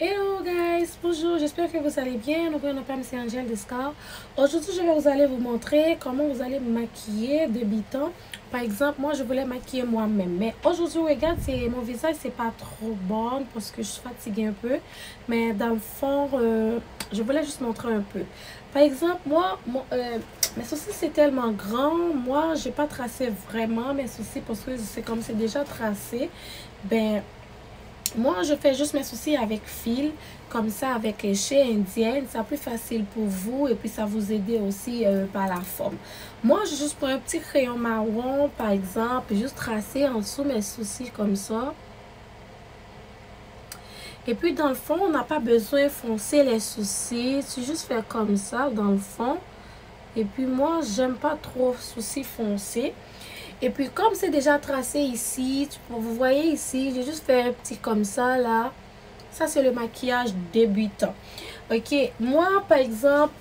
Hello guys, bonjour, j'espère que vous allez bien. Donc, on appelle c'est Angèle Descar. Aujourd'hui, je vais vous montrer comment vous allez maquiller débutant. Par exemple, moi, je voulais maquiller moi-même. Mais aujourd'hui, regarde, mon visage, c'est pas trop bon parce que je suis fatiguée un peu. Mais dans le fond, je voulais juste montrer un peu. Par exemple, moi, mes sourcils, c'est tellement grand. Moi, j'ai pas tracé vraiment mes sourcils parce que c'est comme c'est déjà tracé. Ben, moi, je fais juste mes sourcils avec fil, comme ça, avec chez indienne. C'est plus facile pour vous et puis ça vous aide aussi par la forme. Moi, je juste prends un petit crayon marron, par exemple, et juste tracer en dessous mes sourcils comme ça. Et puis, dans le fond, on n'a pas besoin de foncer les sourcils. Tu juste fais comme ça, dans le fond. Et puis, moi, j'aime pas trop sourcils foncés. Et puis, comme c'est déjà tracé ici, vous voyez ici, j'ai juste fait un petit comme ça, là. Ça, c'est le maquillage débutant. Ok, moi, par exemple,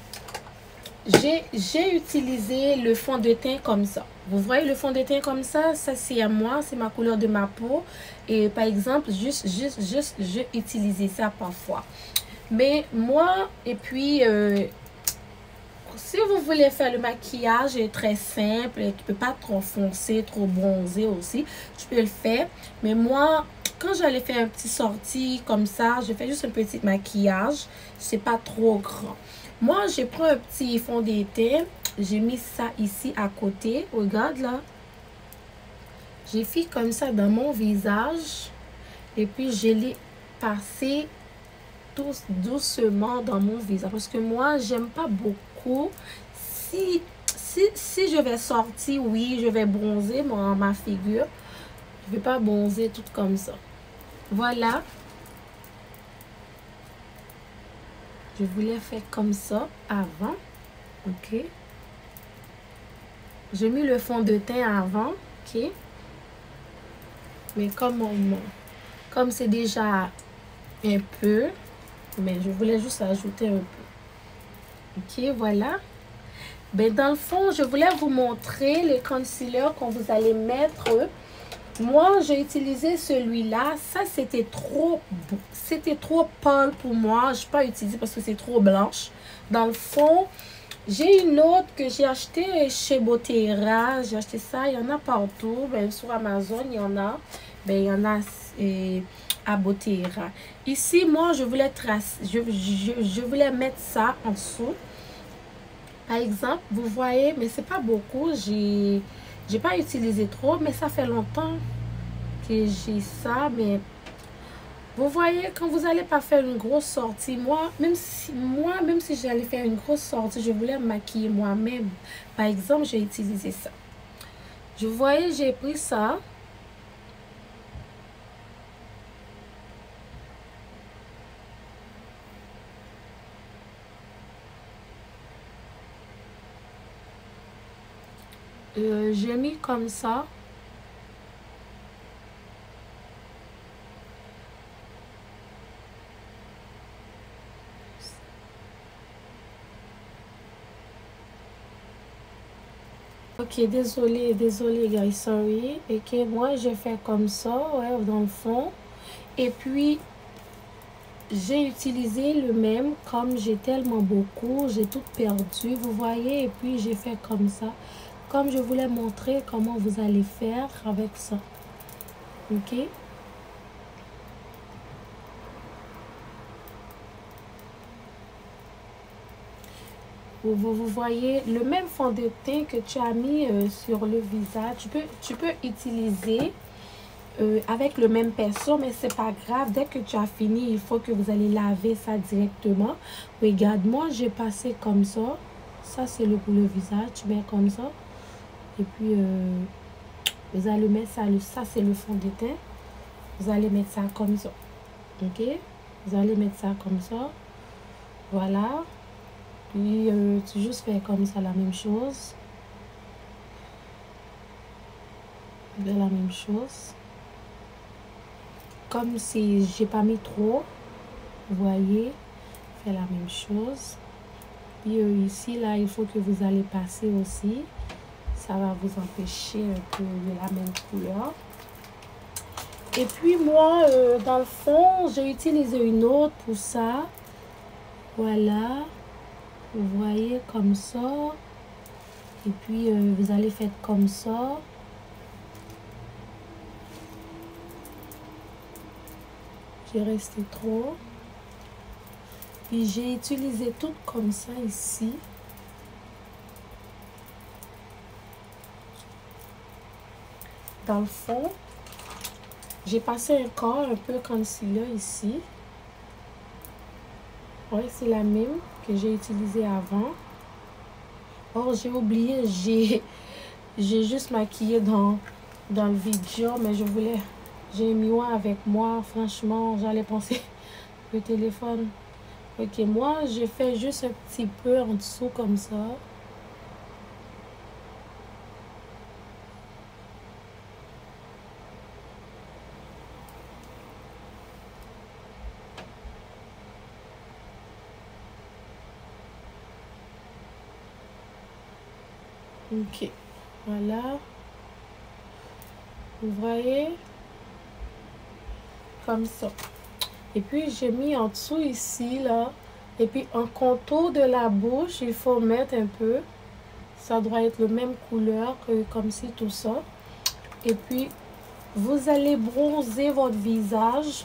j'ai utilisé le fond de teint comme ça. Vous voyez le fond de teint comme ça? Ça, c'est à moi, c'est ma couleur de ma peau. Et par exemple, j'ai utilisé ça parfois. Mais moi, et puis... si vous voulez faire le maquillage très simple et qui ne peut pas trop foncé, trop bronzé aussi, tu peux le faire. Mais moi, quand j'allais faire un petit sortie comme ça, je fais juste un petit maquillage. C'est pas trop grand. Moi, je prends un petit fond de teint. J'ai mis ça ici à côté. Regarde là. J'ai fait comme ça dans mon visage. Et puis, je l'ai passé tout doucement dans mon visage. Parce que moi, j'aime pas beaucoup. Si je vais sortir, oui, je vais bronzer ma figure. Je vais pas bronzer tout comme ça. Voilà. Je voulais faire comme ça avant. Ok. J'ai mis le fond de teint avant. Ok. Mais comme c'est déjà un peu, mais je voulais juste ajouter un peu. Ok, voilà. Ben, dans le fond, je voulais vous montrer le concealer qu'on vous allez mettre. Moi, j'ai utilisé celui-là. Ça, c'était trop pâle pour moi. Je n'ai pas utilisé parce que c'est trop blanche. Dans le fond, j'ai une autre que j'ai acheté chez Bottera. J'ai acheté ça. Il y en a partout. Ben, sur Amazon, il y en a. Ben, il y en a à Bottera. Ici, moi, je voulais tracer. Je voulais mettre ça en dessous. Par exemple, vous voyez, mais c'est pas beaucoup. J'ai pas utilisé trop, mais ça fait longtemps que j'ai ça. Mais vous voyez, quand vous allez pas faire une grosse sortie, même si j'allais faire une grosse sortie, je voulais me maquiller moi-même. Par exemple, j'ai utilisé ça. Je voyais, j'ai pris ça. J'ai mis comme ça. Ok, désolé guys, sorry. Ok, moi j'ai fait comme ça, ouais, dans le fond. Et puis, j'ai utilisé le même, comme j'ai tellement beaucoup, j'ai tout perdu, vous voyez. Et puis, j'ai fait comme ça. Comme je voulais montrer comment vous allez faire avec ça. Ok. Vous voyez le même fond de teint que tu as mis sur le visage. Tu peux utiliser avec le même pinceau, mais c'est pas grave. Dès que tu as fini, il faut que vous allez laver ça directement. Regarde, moi j'ai passé comme ça. Ça c'est pour le visage. Tu mets comme ça. Et puis vous allez mettre ça. Ça c'est le fond de teint. Vous allez mettre ça comme ça. Ok. Vous allez mettre ça comme ça. Voilà. Puis, tu juste fais comme ça la même chose. De la même chose. Comme si j'ai pas mis trop. Vous voyez. Fait la même chose. Puis, ici, là, il faut que vous allez passer aussi. Ça va vous empêcher un peu de la même couleur. Et puis moi, dans le fond, j'ai utilisé une autre pour ça. Voilà. Vous voyez comme ça. Et puis, vous allez faire comme ça. J'ai resté trop. Puis j'ai utilisé tout comme ça ici. Dans le fond, j'ai passé un corps un peu concealer ici. Oui, c'est la même que j'ai utilisée avant. Oh, j'ai oublié, j'ai juste maquillé dans le vidéo, mais j'ai mis un avec moi. Franchement, j'allais penser le téléphone. Ok, moi, je fais juste un petit peu en dessous comme ça. Ok, voilà. Vous voyez? Comme ça. Et puis, j'ai mis en dessous ici, là. Et puis, en contour de la bouche, il faut mettre un peu. Ça doit être la même couleur que comme si tout ça. Et puis, vous allez bronzer votre visage.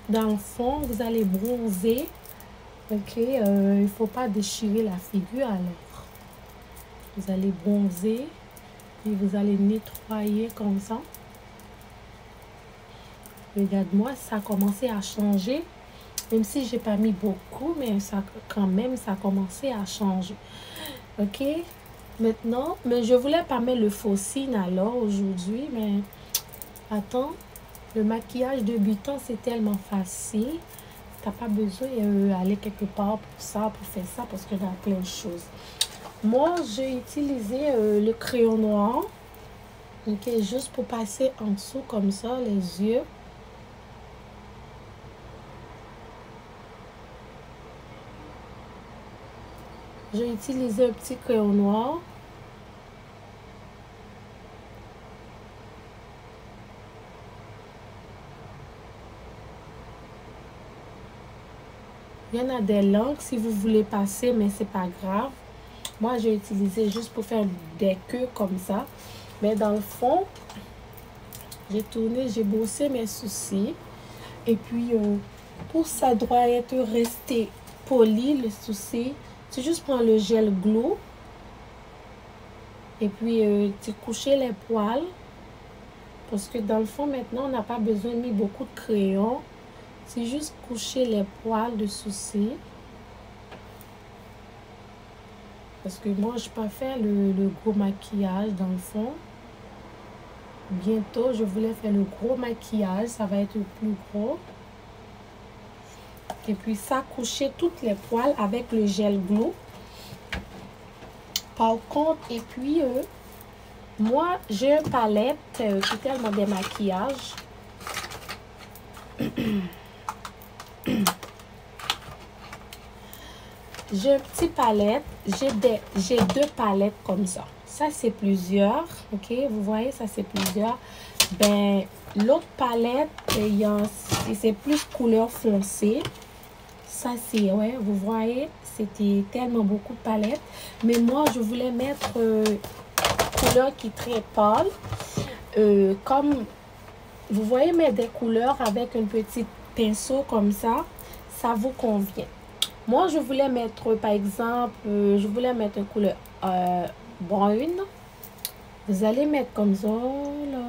Dans le fond, vous allez bronzer. Ok, il ne faut pas déchirer la figure alors. Vous allez bronzer. Puis, vous allez nettoyer comme ça. Regarde-moi, ça a commencé à changer. Même si j'ai pas mis beaucoup, mais ça quand même, ça a commencé à changer. Ok? Maintenant, mais je voulais pas mettre le faux cils alors aujourd'hui, mais attends, le maquillage débutant, c'est tellement facile. T'as pas besoin d'aller quelque part pour ça, pour faire ça, parce qu'il y a plein de choses. Moi, j'ai utilisé le crayon noir. Ok, juste pour passer en dessous comme ça, les yeux. J'ai utilisé un petit crayon noir. Il y en a des langues si vous voulez passer, mais c'est pas grave. Moi, j'ai utilisé juste pour faire des queues comme ça. Mais dans le fond, j'ai tourné, j'ai brossé mes sourcils. Et puis, pour ça doit être resté poli, le sourcil. Tu juste prends le gel glow. Et puis, tu couches les poils. Parce que dans le fond, maintenant, on n'a pas besoin de mettre beaucoup de crayon. C'est juste coucher les poils de sourcils. Parce que moi, je ne vais pas faire le gros maquillage dans le fond. Bientôt, je voulais faire le gros maquillage. Ça va être le plus gros. Et puis, ça, coucher toutes les poils avec le gel glow. Par contre, et puis, moi, j'ai une palette qui est tellement des maquillages. J'ai une petite palette. J'ai deux palettes comme ça. Ça, c'est plusieurs. Ok, vous voyez, ça, c'est plusieurs. Ben, l'autre palette, c'est plus couleur foncée. Ça, c'est, ouais, vous voyez, c'était tellement beaucoup de palettes. Mais moi, je voulais mettre couleur qui est très pâle. Comme, vous voyez, mettre des couleurs avec un petit pinceau comme ça vous convient. Moi, je voulais mettre, par exemple, je voulais mettre une couleur brune. Vous allez mettre comme ça, là.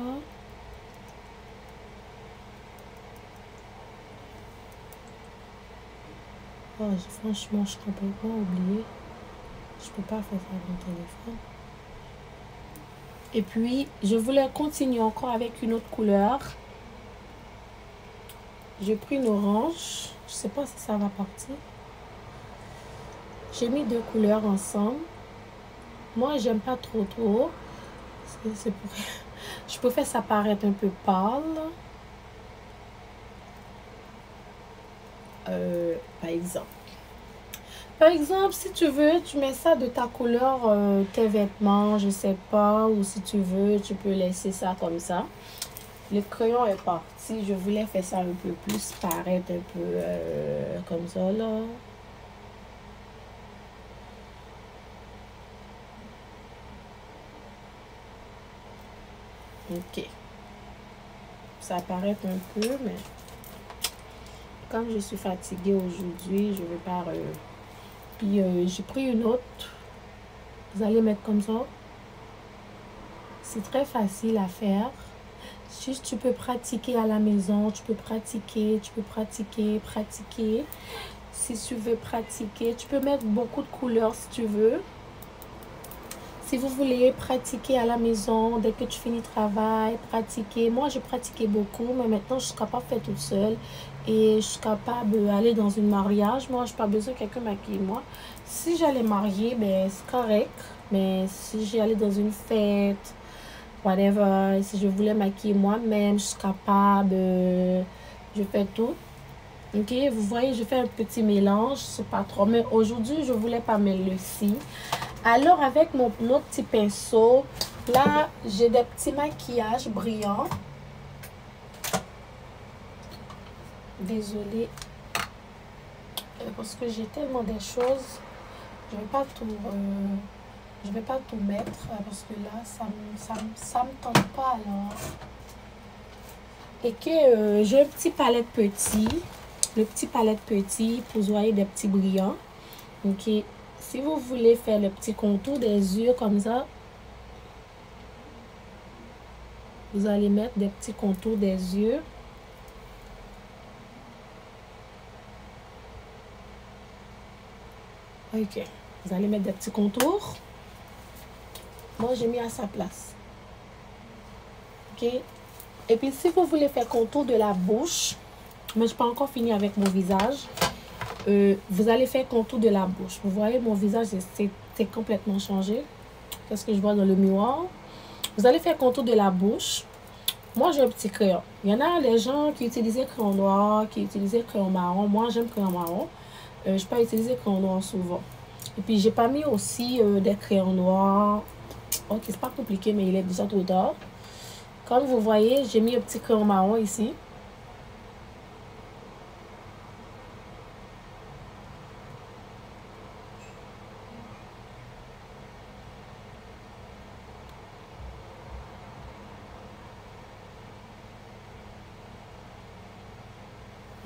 Oh, franchement, je peux pas oublier. Je peux pas faire ça avec mon téléphone. Et puis, je voulais continuer encore avec une autre couleur. J'ai pris une orange. Je sais pas si ça va partir. J'ai mis deux couleurs ensemble. Moi, j'aime pas trop. Je préfère ça paraître un peu pâle. Par exemple, si tu veux, tu mets ça de ta couleur, tes vêtements, je sais pas. Ou si tu veux, tu peux laisser ça comme ça. Le crayon est parti. Je voulais faire ça un peu plus paraître un peu comme ça là. Ok. Ça paraît un peu, mais comme je suis fatiguée aujourd'hui, je vais pas... Puis j'ai pris une autre. Vous allez mettre comme ça. C'est très facile à faire. Juste tu peux pratiquer à la maison. Tu peux pratiquer, pratiquer. Si tu veux pratiquer, tu peux mettre beaucoup de couleurs si tu veux. Si vous voulez pratiquer à la maison, dès que tu finis le travail, pratiquer. Moi, j'ai pratiqué beaucoup, mais maintenant, je suis capable de faire toute seule. Et je suis capable d'aller dans un mariage. Moi, je n'ai pas besoin que quelqu'un maquille moi. Si j'allais marier, ben, c'est correct. Mais si j'allais dans une fête, whatever, si je voulais maquiller moi-même, je suis capable. Je fais tout. Ok, vous voyez, je fais un petit mélange. C'est pas trop. Mais aujourd'hui, je voulais pas mettre le cils. Alors, avec mon autre petit pinceau, là, j'ai des petits maquillages brillants. Désolée. Parce que j'ai tellement de choses. Je vais pas tout, mettre. Parce que là, ça me tente pas, alors. Et que j'ai un petit palette petit. Le petit palette petit pour voir des petits brillants. Ok. Si vous voulez faire le petit contour des yeux comme ça, vous allez mettre des petits contours des yeux. Ok. Vous allez mettre des petits contours. Moi, j'ai mis à sa place. Ok. Et puis, si vous voulez faire contour de la bouche, mais je n'ai pas encore fini avec mon visage, vous allez faire contour de la bouche. Vous voyez, mon visage, c'est complètement changé. Qu'est-ce que je vois dans le miroir? Vous allez faire contour de la bouche. Moi, j'ai un petit crayon. Il y en a des gens qui utilisaient crayon noir, qui utilisaient crayon marron. Moi, j'aime crayon marron. Je ne vais pas utiliser crayon noir souvent. Et puis, j'ai pas mis aussi des crayons noirs. Ok, c'est pas compliqué, mais il est déjà trop tard. Comme vous voyez, j'ai mis un petit crayon marron ici.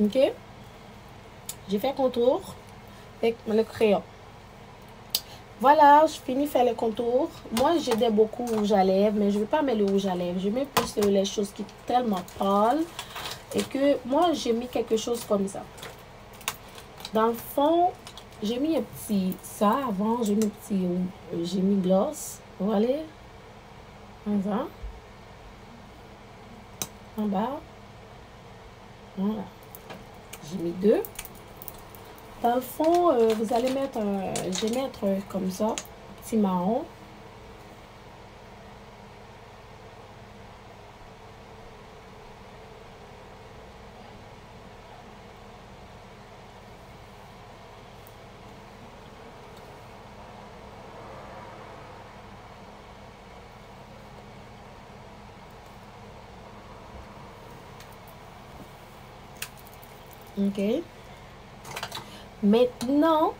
Ok, j'ai fait contour avec le crayon. Voilà, je finis de faire le contour. Moi, j'ai beaucoup rouge à lèvres, mais je ne vais pas mettre le rouge à lèvres. Je mets plus les choses qui sont tellement pâles. Et que moi, j'ai mis quelque chose comme ça. Dans le fond, j'ai mis un petit... Ça, avant, j'ai mis un petit... j'ai mis gloss. Voilà. En bas. En bas. Voilà. J'ai mis deux. Dans le fond, vous allez mettre je vais mettre comme ça, petit marron. Ok. Maintenant,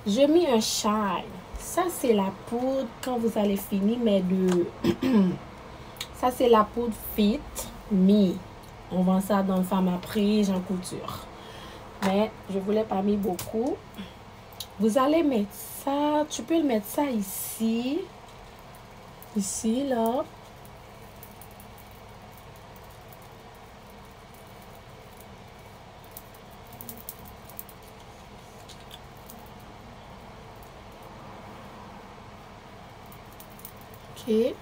j'ai mis un shine. Ça, c'est la poudre quand vous allez finir, mais de... Ça, c'est la poudre Fit Me. On vend ça dans Femme Après, Jean Couture. Mais je voulais pas mis beaucoup. Vous allez mettre ça. Tu peux le mettre ça ici. Ici, là. Ok.